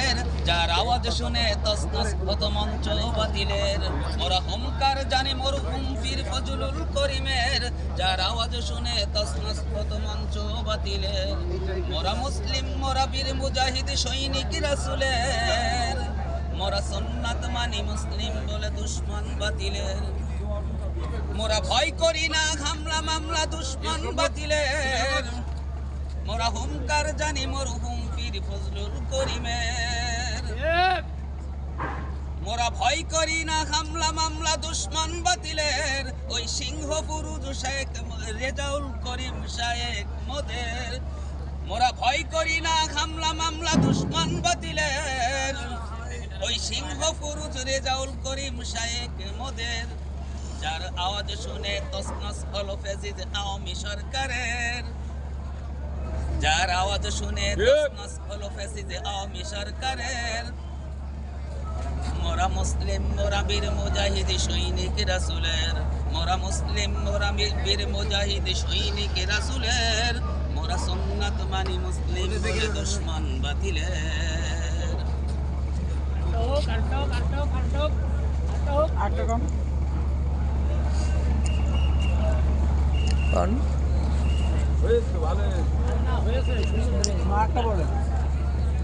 বাতিলের, যার আওয়াজ শুনে তসনস হত মঞ্চ বাতিলের। মোরা হুমকার জানি মরহুম পীর ফজলুল করিমের, যার আওয়াজ শুনে তসনস হত মঞ্চ বাতিলের। মোরা মুসলিম, মোরা বীর মুজাহিদ সৈনিক রাসূলের, মোরা সুন্নাত মানি মুসলিম বলে দুশমন বাতিলের। মোরা ভয় করি না হামলা মামলা দুশমন বাতিলের, মোরা হুমকার জানি মরহুম পীর ফজলুল করিমের। মোরা ভয় করি না হামলা মামলা দুশমন বাতিলের, ওই সিংহ পুরুষ শেখ রেজাউল করিম শায়েখ মোদের। মোরা ভয় করি না হামলা মামলা দুশমন বাতিলের, ওই সিংহ পুরুষ রেজাউল করিম শায়েখ মোদের। যার আওয়াজ শুনে তসনস হলো ফেজিদ আওয়ামী সরকারের, যার আওয়াজ শুনে তসনস হলো ফেজিদ আওয়ামী সরকারের। মোরা মুসলিম, মোরা বীর মুজাহিদ সৈনিক রাসূলের, মোরা মুসলিম, মোরা বীর মুজাহিদ সৈনিক রাসূলের। মোরা সুন্নাত মানি মুসলিম বলে দুশমন বাতিলের।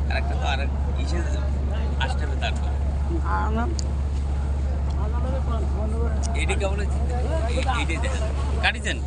আরেকটা তো আর ইসে আসতে হবে তারপর এটি কেমন কাটিছেন।